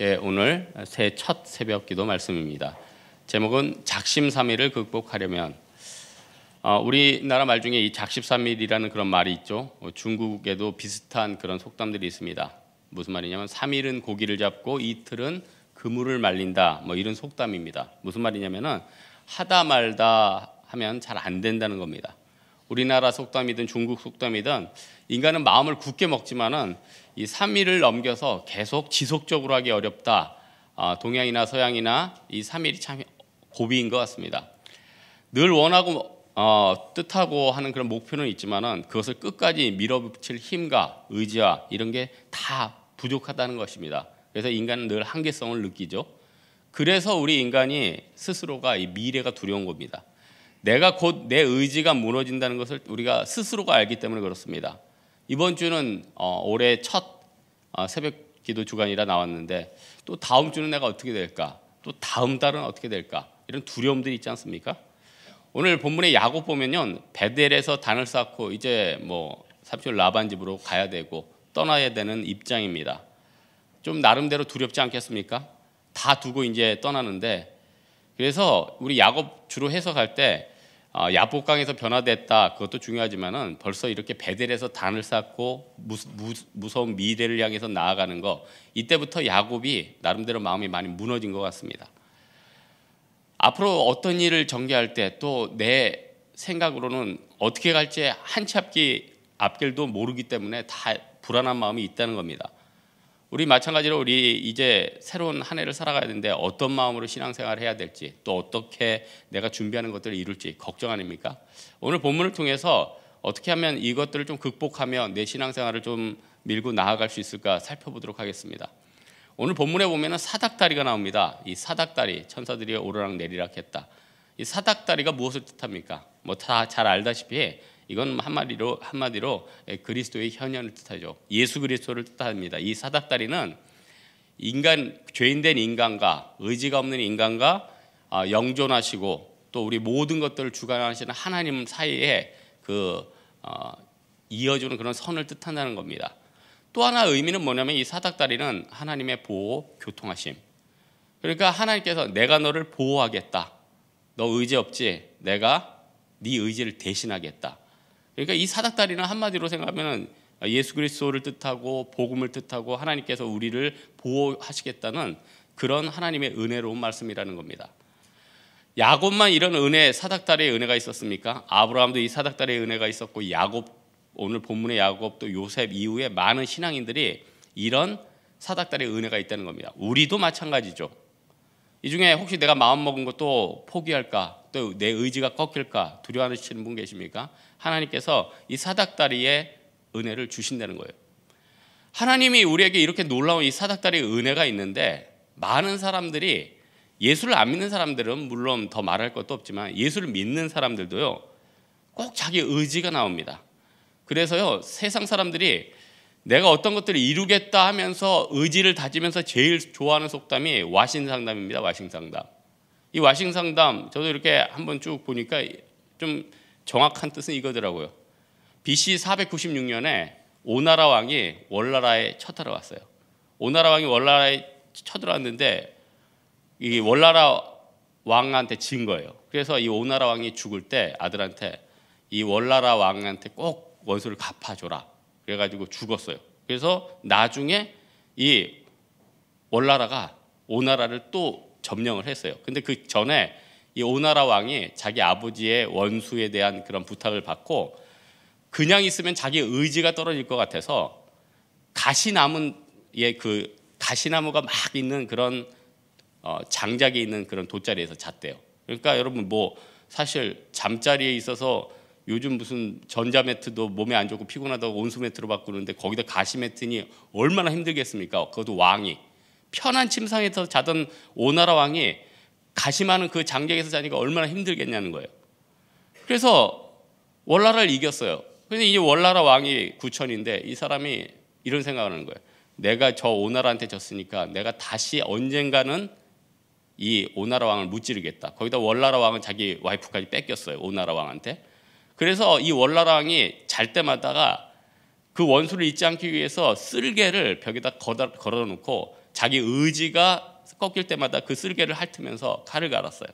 예, 오늘 새 첫 새벽 기도 말씀입니다. 제목은 작심삼일을 극복하려면. 우리나라 말 중에 이 작심삼일이라는 그런 말이 있죠. 중국에도 비슷한 그런 속담들이 있습니다. 무슨 말이냐면 3일은 고기를 잡고 이틀은 그물을 말린다, 뭐 이런 속담입니다. 무슨 말이냐면은 하다 말다 하면 잘 안 된다는 겁니다. 우리나라 속담이든 중국 속담이든 인간은 마음을 굳게 먹지만은 이 3일을 넘겨서 계속 지속적으로 하기 어렵다. 동양이나 서양이나 이 3일이 참 고비인 것 같습니다. 늘 원하고 뜻하고 하는 그런 목표는 있지만은 그것을 끝까지 밀어붙일 힘과 의지와 이런 게 다 부족하다는 것입니다. 그래서 인간은 늘 한계성을 느끼죠. 그래서 우리 인간이 스스로가 이 미래가 두려운 겁니다. 내가 곧 내 의지가 무너진다는 것을 우리가 스스로가 알기 때문에 그렇습니다. 이번 주는 올해 첫 새벽 기도 주간이라 나왔는데 또 다음 주는 내가 어떻게 될까? 또 다음 달은 어떻게 될까? 이런 두려움들이 있지 않습니까? 오늘 본문의 야곱 보면요, 베델에서 단을 쌓고 이제 뭐 삼촌 라반 집으로 가야 되고 떠나야 되는 입장입니다. 좀 나름대로 두렵지 않겠습니까? 다 두고 이제 떠나는데, 그래서 우리 야곱 주로 해석할 때 야복강에서 변화됐다, 그것도 중요하지만은 벌써 이렇게 베델에서 단을 쌓고 무서운 미래를 향해서 나아가는 거, 이때부터 야곱이 나름대로 마음이 많이 무너진 것 같습니다. 앞으로 어떤 일을 전개할 때 또 내 생각으로는 어떻게 갈지 한 치 앞길도 모르기 때문에 다 불안한 마음이 있다는 겁니다. 우리 마찬가지로 우리 이제 새로운 한 해를 살아가야 되는데 어떤 마음으로 신앙생활을 해야 될지, 또 어떻게 내가 준비하는 것들을 이룰지 걱정 아닙니까? 오늘 본문을 통해서 어떻게 하면 이것들을 좀 극복하며 내 신앙생활을 좀 밀고 나아갈 수 있을까 살펴보도록 하겠습니다. 오늘 본문에 보면은 사닥다리가 나옵니다. 이 사닥다리, 천사들이 오르락 내리락 했다. 이 사닥다리가 무엇을 뜻합니까? 뭐 다 잘 알다시피 이건 한마디로 그리스도의 현현을 뜻하죠. 예수 그리스도를 뜻합니다. 이 사닥다리는 죄인된 인간과 의지가 없는 인간과 영존하시고 또 우리 모든 것들을 주관하시는 하나님 사이에 이어주는 그런 선을 뜻한다는 겁니다. 또 하나 의미는 뭐냐면 이 사닥다리는 하나님의 보호, 교통하심. 그러니까 하나님께서 내가 너를 보호하겠다. 너 의지 없지? 내가 네 의지를 대신하겠다. 그러니까 이 사닥다리는 한마디로 생각하면 예수 그리스도를 뜻하고 복음을 뜻하고 하나님께서 우리를 보호하시겠다는 그런 하나님의 은혜로운 말씀이라는 겁니다. 야곱만 이런 은혜, 사닥다리의 은혜가 있었습니까? 아브라함도 이 사닥다리의 은혜가 있었고, 오늘 본문의 야곱도 요셉 이후에 많은 신앙인들이 이런 사닥다리의 은혜가 있다는 겁니다. 우리도 마찬가지죠. 이 중에 혹시 내가 마음먹은 것도 포기할까, 또 내 의지가 꺾일까 두려워하시는 분 계십니까? 하나님께서 이 사닥다리의 은혜를 주신다는 거예요. 하나님이 우리에게 이렇게 놀라운 이 사닥다리의 은혜가 있는데, 많은 사람들이, 예수를 안 믿는 사람들은 물론 더 말할 것도 없지만 예수를 믿는 사람들도요, 꼭 자기 의지가 나옵니다. 그래서요, 세상 사람들이 내가 어떤 것들을 이루겠다 하면서 의지를 다지면서 제일 좋아하는 속담이 와신상담입니다. 와신상담. 이 와신상담 저도 이렇게 한번 쭉 보니까 좀 정확한 뜻은 이거더라고요. BC 496년에 오나라 왕이 월나라에 쳐들어왔어요. 오나라 왕이 월나라에 쳐들어왔는데 이 월나라 왕한테 진 거예요. 그래서 이 오나라 왕이 죽을 때 아들한테 이 월나라 왕한테 꼭 원수를 갚아줘라. 그래가지고 죽었어요. 그래서 나중에 이 월나라가 오나라를 또 점령을 했어요. 근데 그 전에 이 오나라 왕이 자기 아버지의 원수에 대한 그런 부탁을 받고, 그냥 있으면 자기 의지가 떨어질 것 같아서 가시나무가 막 있는 그런 장작이 있는 그런 돗자리에서 잤대요. 그러니까 여러분 뭐 사실 잠자리에 있어서 요즘 무슨 전자매트도 몸에 안 좋고 피곤하다고 온수매트로 바꾸는데 거기다 가시매트니 얼마나 힘들겠습니까? 그것도 왕이 편한 침상에서 자던 오나라 왕이 가시 많은 그 장작에서 자니까 얼마나 힘들겠냐는 거예요. 그래서 월나라를 이겼어요. 근데 이 월나라 왕이 구천인데 이 사람이 이런 생각을 하는 거예요. 내가 저 오나라한테 졌으니까 내가 다시 언젠가는 이 오나라 왕을 무찌르겠다. 거기다 월나라 왕은 자기 와이프까지 뺏겼어요. 오나라 왕한테. 그래서 이 월나라 왕이 잘 때마다가 그 원수를 잊지 않기 위해서 쓸개를 벽에다 걸어놓고 자기 의지가 꺾일 때마다 그 쓸개를 핥으면서 칼을 갈았어요.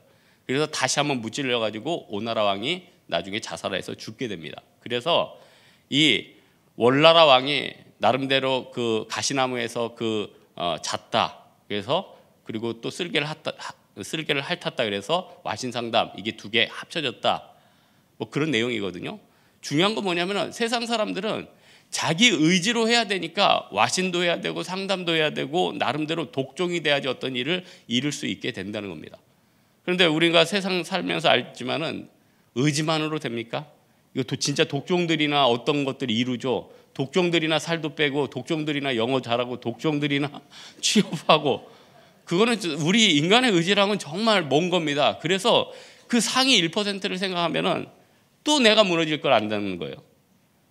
그래서 다시 한번 무찔러 가지고 오나라 왕이 나중에 자살해서 죽게 됩니다. 그래서 이 월나라 왕이 나름대로 그 가시나무에서 잤다. 그래서 그리고 또 쓸개를 핥았다. 그래서 와신상담 이게 두 개 합쳐졌다. 뭐 그런 내용이거든요. 중요한 건 뭐냐면은 세상 사람들은 자기 의지로 해야 되니까 와신도 해야 되고 상담도 해야 되고 나름대로 독종이 돼야지 어떤 일을 이룰 수 있게 된다는 겁니다. 그런데 우리가 세상 살면서 알지만은 의지만으로 됩니까? 이거 진짜 독종들이나 어떤 것들이 이루죠. 독종들이나 살도 빼고 독종들이나 영어 잘하고 독종들이나 취업하고 그거는 우리 인간의 의지랑은 정말 먼 겁니다. 그래서 그 상위 1%를 생각하면은 또 내가 무너질 걸 안다는 거예요.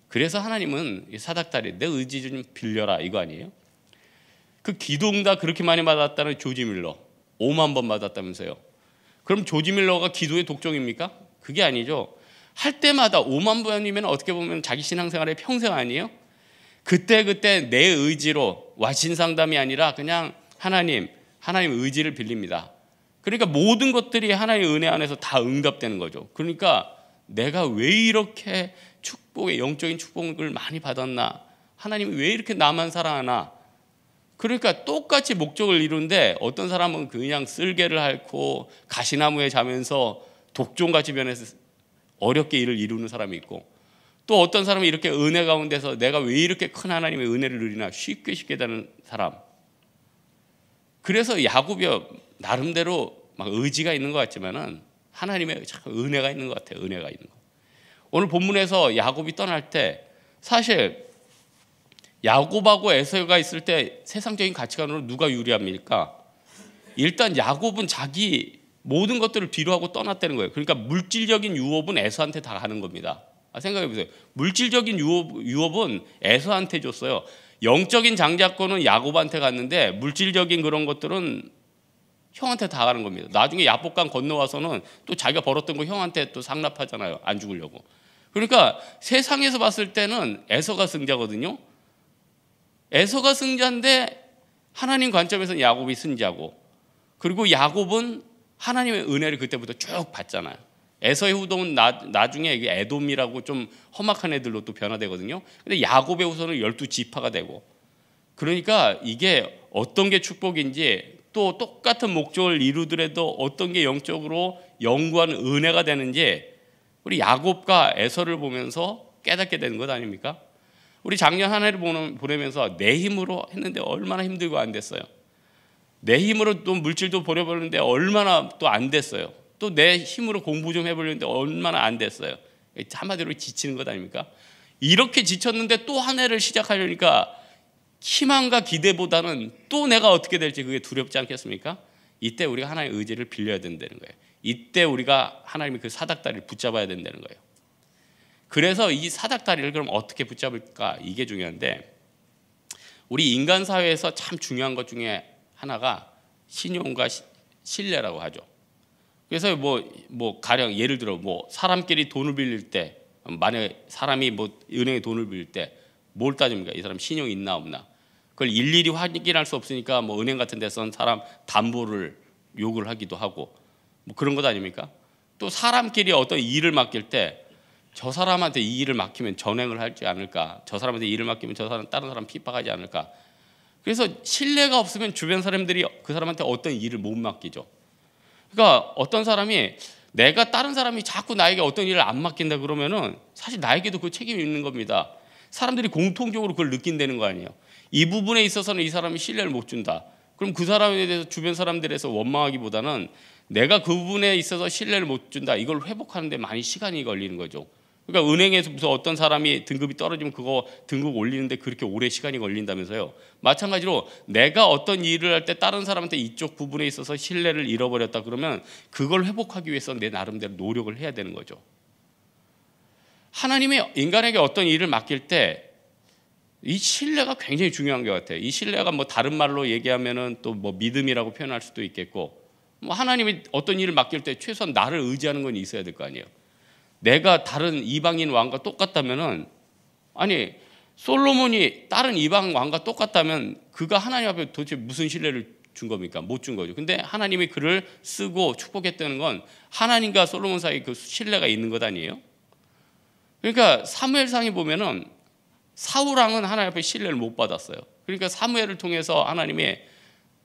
그래서 하나님은 사닥다리 내 의지 좀 빌려라 이거 아니에요? 그 기도응답 그렇게 많이 받았다는 조지 밀러 5만 번 받았다면서요. 그럼 조지 밀러가 기도의 독종입니까? 그게 아니죠. 할 때마다 5만 번이면 어떻게 보면 자기 신앙생활의 평생 아니에요? 그때 내 의지로 와신상담이 아니라 그냥 하나님 의지를 빌립니다. 그러니까 모든 것들이 하나님의 은혜 안에서 다 응답되는 거죠. 그러니까 내가 왜 이렇게 영적인 축복을 많이 받았나? 하나님이 왜 이렇게 나만 사랑하나? 그러니까 똑같이 목적을 이루는데 어떤 사람은 그냥 쓸개를 핥고 가시나무에 자면서 독종같이 변해서 어렵게 일을 이루는 사람이 있고 또 어떤 사람은 이렇게 은혜 가운데서 내가 왜 이렇게 큰 하나님의 은혜를 누리나 쉽게 되는 사람. 그래서 야곱이 나름대로 막 의지가 있는 것 같지만은 하나님의 은혜가 있는 것 같아요. 은혜가 있는 것. 오늘 본문에서 야곱이 떠날 때 사실 야곱하고 에서가 있을 때 세상적인 가치관으로 누가 유리합니까? 일단 야곱은 자기 모든 것들을 뒤로하고 떠났다는 거예요. 그러니까 물질적인 유업은 에서한테 다 가는 겁니다. 생각해 보세요. 물질적인 유업은 에서한테 줬어요. 영적인 장자권은 야곱한테 갔는데 물질적인 그런 것들은 형한테 다 가는 겁니다. 나중에 야복강 건너와서는 또 자기가 벌었던 거 형한테 또 상납하잖아요. 안 죽으려고. 그러니까 세상에서 봤을 때는 에서가 승자거든요. 에서가 승자인데 하나님 관점에서는 야곱이 승자고 그리고 야곱은 하나님의 은혜를 그때부터 쭉 받잖아요. 에서의 후손은 나중에 에돔이라고 좀 험악한 애들로 또 변화되거든요. 근데 야곱의 후손은 12지파가 되고 그러니까 이게 어떤 게 축복인지 또 똑같은 목적을 이루더라도 어떤 게 영적으로 영구한 은혜가 되는지 우리 야곱과 에서를 보면서 깨닫게 되는 것 아닙니까? 우리 작년 한 해를 보내면서 내 힘으로 했는데 얼마나 힘들고 안 됐어요. 내 힘으로 또 물질도 버려보는데 얼마나 또 안 됐어요. 또 내 힘으로 공부 좀 해보려는데 얼마나 안 됐어요. 한마디로 지치는 것 아닙니까? 이렇게 지쳤는데 또 한 해를 시작하려니까 희망과 기대보다는 또 내가 어떻게 될지 그게 두렵지 않겠습니까? 이때 우리가 하나님의 의지를 빌려야 된다는 거예요. 이때 우리가 하나님의 그 사닥다리를 붙잡아야 된다는 거예요. 그래서 이 사닥다리를 그럼 어떻게 붙잡을까? 이게 중요한데 우리 인간 사회에서 참 중요한 것 중에 하나가 신용과 신뢰라고 하죠. 그래서 뭐 가령 예를 들어 뭐 사람끼리 돈을 빌릴 때 만약에 사람이 뭐 은행에 돈을 빌릴 때 뭘 따집니까? 이 사람 신용이 있나 없나? 그걸 일일이 확인할 수 없으니까 뭐 은행 같은 데서는 사람 담보를 요구를 하기도 하고 뭐 그런 것 아닙니까? 또 사람끼리 어떤 일을 맡길 때 저 사람한테 이 일을 맡기면 전횡을 하지 않을까? 저 사람한테 일을 맡기면 저 사람 다른 사람 핍박하지 않을까? 그래서 신뢰가 없으면 주변 사람들이 그 사람한테 어떤 일을 못 맡기죠. 그러니까 어떤 사람이 내가 다른 사람이 자꾸 나에게 어떤 일을 안 맡긴다 그러면은 사실 나에게도 그 책임이 있는 겁니다. 사람들이 공통적으로 그걸 느낀다는 거 아니에요. 이 부분에 있어서는 이 사람이 신뢰를 못 준다. 그럼 그 사람에 대해서 주변 사람들에서 원망하기보다는 내가 그 부분에 있어서 신뢰를 못 준다. 이걸 회복하는데 많이 시간이 걸리는 거죠. 그러니까 은행에서 무슨 어떤 사람이 등급이 떨어지면 그거 등급 올리는데 그렇게 오래 시간이 걸린다면서요. 마찬가지로 내가 어떤 일을 할 때 다른 사람한테 이쪽 부분에 있어서 신뢰를 잃어버렸다 그러면 그걸 회복하기 위해서 내 나름대로 노력을 해야 되는 거죠. 하나님이 인간에게 어떤 일을 맡길 때 이 신뢰가 굉장히 중요한 것 같아요. 이 신뢰가 뭐 다른 말로 얘기하면은 또 뭐 믿음이라고 표현할 수도 있겠고 뭐 하나님이 어떤 일을 맡길 때 최소한 나를 의지하는 건 있어야 될 거 아니에요. 내가 다른 이방인 왕과 똑같다면은 아니 솔로몬이 다른 이방 왕과 똑같다면 그가 하나님 앞에 도대체 무슨 신뢰를 준 겁니까? 못 준 거죠. 근데 하나님이 그를 쓰고 축복했다는 건 하나님과 솔로몬 사이 그 신뢰가 있는 것 아니에요? 그러니까 사무엘상에 보면은 사울 왕은 하나님 앞에 신뢰를 못 받았어요. 그러니까 사무엘을 통해서 하나님이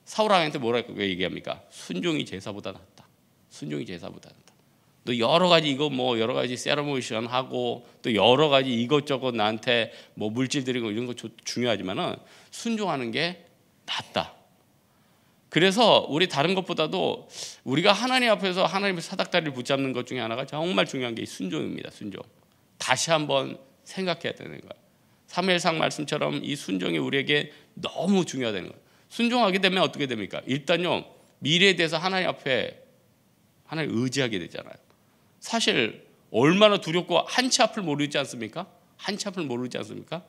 사울 왕한테 뭐라고 얘기합니까? 순종이 제사보다 낫다. 순종이 제사보다 낫다. 또 여러 가지 이거 뭐 여러 가지 세러모니션 하고 또 여러 가지 이것저것 나한테 뭐 물질 드리고 이런 거 중요하지만은 순종하는 게 낫다. 그래서 우리 다른 것보다도 우리가 하나님 앞에서 하나님의 사닥다리를 붙잡는 것 중에 하나가 정말 중요한 게 순종입니다. 순종. 다시 한번 생각해야 되는 거예요. 사무엘상 말씀처럼 이 순종이 우리에게 너무 중요하다는 거예요. 순종하게 되면 어떻게 됩니까? 일단요, 미래에 대해서 하나님 앞에 하나님 의지하게 되잖아요. 사실 얼마나 두렵고 한치 앞을 모르지 않습니까? 한치 앞을 모르지 않습니까?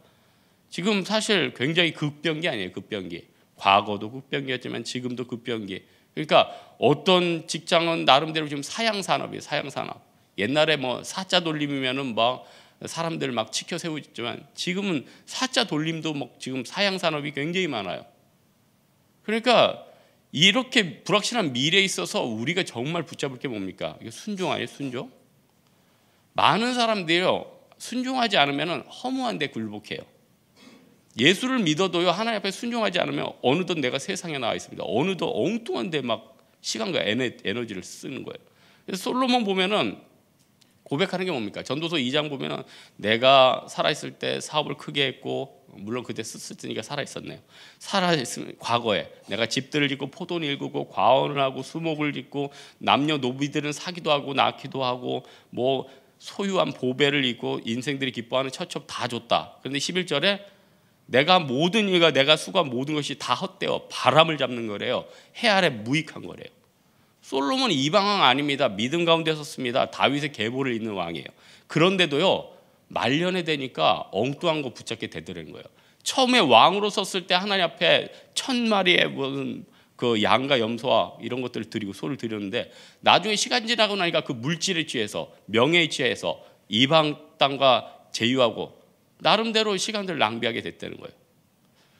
지금 사실 굉장히 급변기 아니에요. 급변기. 과거도 급변기였지만 지금도 급변기. 그러니까 어떤 직장은 나름대로 지금 사양산업이에요. 사양산업. 옛날에 뭐 사자 돌림이면은 막 사람들 막 치켜 세우지만 지금은 사자 돌림도 막 지금 사양산업이 굉장히 많아요. 그러니까 이렇게 불확실한 미래에 있어서 우리가 정말 붙잡을 게 뭡니까? 이게 순종 아니에요? 순종? 많은 사람들이요, 순종하지 않으면 허무한 데 굴복해요. 예수를 믿어도요, 하나님 앞에 순종하지 않으면 어느덧 내가 세상에 나와 있습니다. 어느덧 엉뚱한 데 막 시간과 에너지를 쓰는 거예요. 그래서 솔로몬 보면은 고백하는 게 뭡니까? 전도서 2장 보면은 내가 살아있을 때 사업을 크게 했고, 물론 그때 쓰니까 살아있었네요. 살아있으면 과거에 내가 집들을 짓고 포도를 일구고 과원을 하고 수목을 짓고 남녀노비들은 사기도 하고 낳기도 하고 뭐 소유한 보배를 입고 인생들이 기뻐하는 처첩 다 줬다. 그런데 11절에 내가 모든 일과 내가 수고한 모든 것이 다 헛되어 바람을 잡는 거래요. 해 아래 무익한 거래요. 솔로몬은 이방왕 아닙니다. 믿음 가운데 섰습니다. 다윗의 계보를 잇는 왕이에요. 그런데도요, 말년에 되니까 엉뚱한 거 붙잡게 되더라는 거예요. 처음에 왕으로 섰을 때 하나님 앞에 1000마리의 무슨 그 양과 염소와 이런 것들을 드리고 소를 드렸는데 나중에 시간 지나고 나니까 그 물질에 취해서 명예에 취해서 이방 땅과 제휴하고 나름대로 시간들을 낭비하게 됐다는 거예요.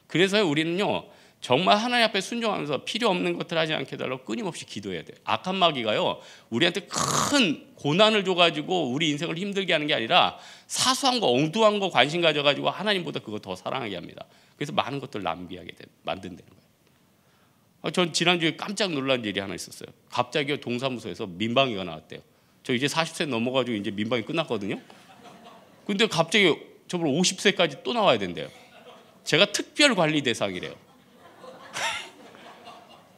그래서 우리는요, 정말 하나님 앞에 순종하면서 필요 없는 것들 하지 않게 해달라고 끊임없이 기도해야 돼요. 악한 마귀가요, 우리한테 큰 고난을 줘가지고 우리 인생을 힘들게 하는 게 아니라 사소한 거 엉뚱한 거 관심 가져가지고 하나님보다 그거 더 사랑하게 합니다. 그래서 많은 것들을 낭비하게 만든다는 거예요. 전 지난주에 깜짝 놀란 일이 하나 있었어요. 갑자기 동사무소에서 민방위가 나왔대요. 저 이제 40세 넘어가지고 이제 민방위 끝났거든요. 근데 갑자기 저보고 50세까지 또 나와야 된대요. 제가 특별 관리 대상이래요.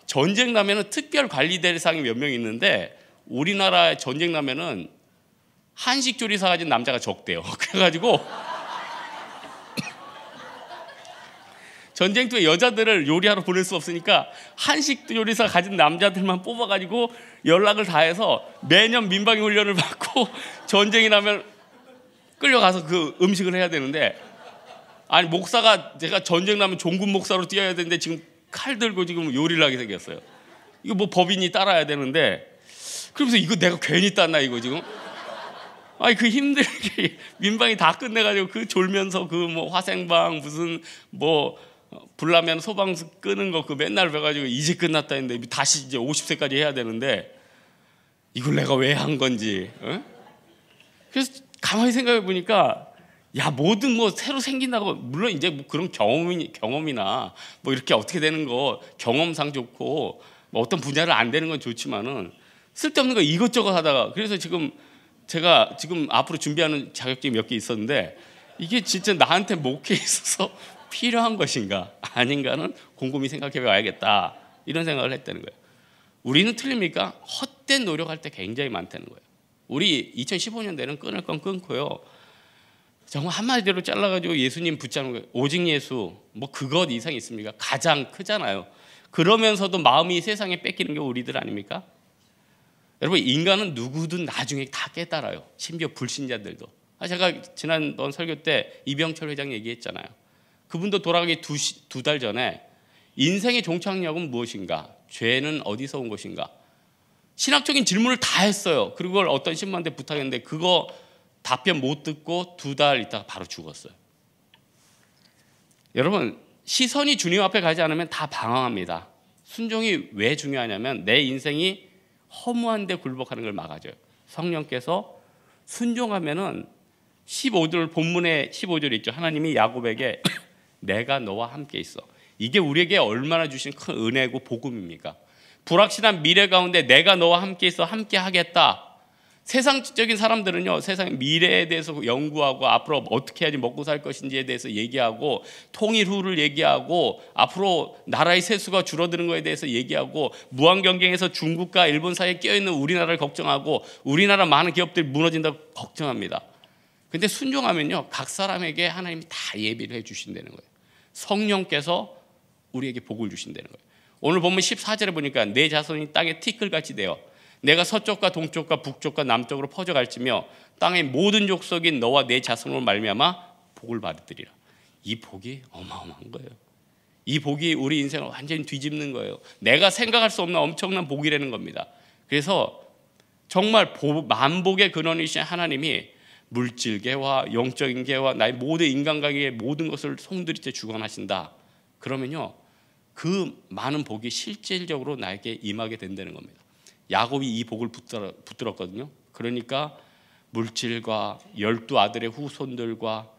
전쟁 나면은 특별 관리 대상이 몇 명 있는데 우리나라에 전쟁 나면은 한식 조리사 가진 남자가 적대요. 그래가지고 전쟁터에 여자들을 요리하러 보낼 수 없으니까 한식 조리사 가진 남자들만 뽑아가지고 연락을 다 해서 매년 민방위 훈련을 받고 전쟁이 나면 끌려가서 그 음식을 해야 되는데, 아니 목사가 제가 전쟁 나면 종군 목사로 뛰어야 되는데 지금 칼 들고 지금 요리를 하게 생겼어요. 이거 뭐 법인이 따라야 되는데, 그러면서 이거 내가 괜히 땄나 이거 지금? 아니 그 힘들게 민방위 다 끝내가지고 그 졸면서 그 뭐 화생방 무슨 뭐 불나면 소방수 끄는 거 그 맨날 배가지고 이제 끝났다 했는데 다시 이제 50세까지 해야 되는데 이걸 내가 왜 한 건지. 어? 그래서 가만히 생각해 보니까 야, 모든 뭐 새로 생긴다고, 물론 이제 뭐 그런 경험이나 뭐 이렇게 어떻게 되는 거 경험상 좋고 뭐 어떤 분야를 안 되는 건 좋지만은 쓸데없는 거 이것저것 하다가, 그래서 제가 지금 앞으로 준비하는 자격증이 몇 개 있었는데 이게 진짜 나한테 목회에 있어서 필요한 것인가 아닌가는 곰곰이 생각해 봐야겠다, 이런 생각을 했다는 거예요. 우리는 틀립니까? 헛된 노력할 때 굉장히 많다는 거예요. 우리 2015년대는 끊을 건 끊고요, 정말 한마디로 잘라가지고 예수님 붙잡는 거예요. 오직 예수, 뭐 그것 이상 있습니까? 가장 크잖아요. 그러면서도 마음이 세상에 뺏기는 게 우리들 아닙니까? 여러분, 인간은 누구든 나중에 다 깨달아요. 심지어 불신자들도. 제가 지난번 설교 때 이병철 회장 얘기했잖아요. 그분도 돌아가기 두 달 전에 인생의 종착역은 무엇인가? 죄는 어디서 온 것인가? 신학적인 질문을 다 했어요. 그리고 그걸 어떤 신부한테 부탁했는데 그거 답변 못 듣고 2달 있다가 바로 죽었어요. 여러분, 시선이 주님 앞에 가지 않으면 다 방황합니다. 순종이 왜 중요하냐면 내 인생이 허무한데 굴복하는 걸 막아줘요. 성령께서 순종하면은 15절, 본문에 15절 있죠. 하나님이 야곱에게 내가 너와 함께 있어. 이게 우리에게 얼마나 주신 큰 은혜고 복음입니까? 불확실한 미래 가운데 내가 너와 함께 있어, 함께 하겠다. 세상적인 사람들은요, 세상의 미래에 대해서 연구하고 앞으로 어떻게 해야지 먹고 살 것인지에 대해서 얘기하고 통일 후를 얘기하고 앞으로 나라의 세수가 줄어드는 것에 대해서 얘기하고 무한 경쟁에서 중국과 일본 사이에 끼어있는 우리나라를 걱정하고 우리나라 많은 기업들이 무너진다고 걱정합니다. 근데 순종하면요, 각 사람에게 하나님이 다 예비를 해 주신다는 거예요. 성령께서 우리에게 복을 주신다는 거예요. 오늘 본문 14절에 보니까 내 자손이 땅에 티끌같이 되어 내가 서쪽과 동쪽과 북쪽과 남쪽으로 퍼져갈지며 땅의 모든 족속인 너와 내 자손으로 말미암아 복을 받으리라. 이 복이 어마어마한 거예요. 이 복이 우리 인생을 완전히 뒤집는 거예요. 내가 생각할 수 없는 엄청난 복이라는 겁니다. 그래서 정말 만복의 근원이신 하나님이 물질계와 영적인 계와 나의 모든 인간관계의 모든 것을 송두리째 주관하신다. 그러면요, 그 많은 복이 실질적으로 나에게 임하게 된다는 겁니다. 야곱이 이 복을 붙들었거든요. 그러니까 물질과 12 아들의 후손들과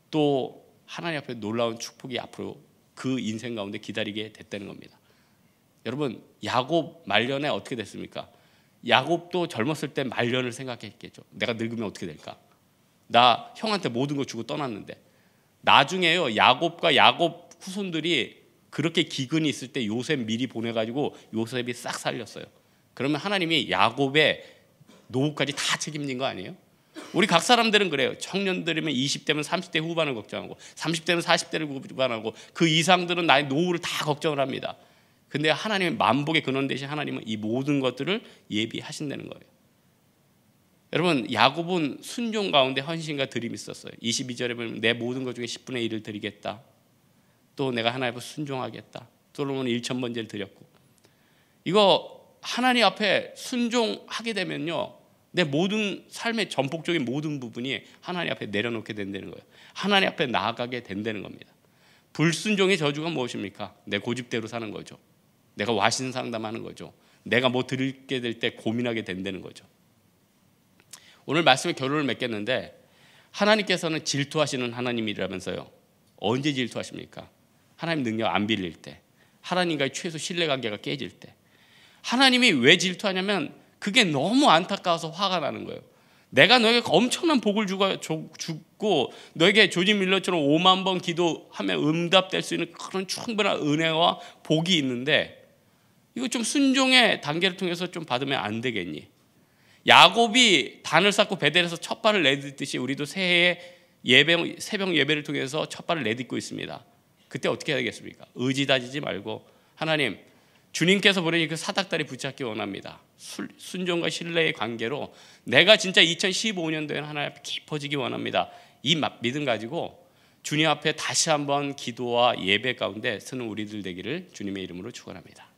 또 하나님 앞에 놀라운 축복이 앞으로 그 인생 가운데 기다리게 됐다는 겁니다. 여러분, 야곱 말년에 어떻게 됐습니까? 야곱도 젊었을 때 말년을 생각했겠죠. 내가 늙으면 어떻게 될까? 나 형한테 모든 거 주고 떠났는데. 나중에요, 야곱과 야곱 후손들이 그렇게 기근이 있을 때 요셉 미리 보내가지고 요셉이 싹 살렸어요. 그러면 하나님이 야곱의 노후까지 다 책임진 거 아니에요? 우리 각 사람들은 그래요. 청년들이면 20대면 30대 후반을 걱정하고 30대면 40대를 후반하고 그 이상들은 나의 노후를 다 걱정을 합니다. 근데 하나님의 만복의 근원 되신 하나님은 이 모든 것들을 예비하신다는 거예요. 여러분, 야곱은 순종 가운데 헌신과 드림이 있었어요. 22절에 보면 내 모든 것 중에 10분의 1을 드리겠다. 또 내가 하나님 앞에 순종하겠다. 솔로몬은 1,000번째를 드렸고. 이거 하나님 앞에 순종하게 되면요, 내 모든 삶의 전폭적인 모든 부분이 하나님 앞에 내려놓게 된다는 거예요. 하나님 앞에 나아가게 된다는 겁니다. 불순종의 저주가 무엇입니까? 내 고집대로 사는 거죠. 내가 와신 상담하는 거죠. 내가 뭐 드리게 될 때 고민하게 된다는 거죠. 오늘 말씀에 결론을 맺겠는데, 하나님께서는 질투하시는 하나님이라면서요. 언제 질투하십니까? 하나님 능력 안 빌릴 때, 하나님과의 최소 신뢰관계가 깨질 때. 하나님이 왜 질투하냐면 그게 너무 안타까워서 화가 나는 거예요. 내가 너에게 엄청난 복을 주고 너에게 조지 밀러처럼 5만 번 기도하면 응답될 수 있는 그런 충분한 은혜와 복이 있는데 이거 좀 순종의 단계를 통해서 좀 받으면 안 되겠니? 야곱이 단을 쌓고 베델에서 첫발을 내딛듯이 우리도 새해에 새벽 예배를 통해서 첫발을 내딛고 있습니다. 그때 어떻게 해야 되겠습니까? 의지 다지지 말고 하나님, 주님께서 보내신 그 사닥다리 붙잡기 원합니다. 순종과 신뢰의 관계로 내가 진짜 2015년도에 하나님 앞에 깊어지기 원합니다. 이 믿음 가지고 주님 앞에 다시 한번 기도와 예배 가운데 서는 우리들 되기를 주님의 이름으로 축원합니다.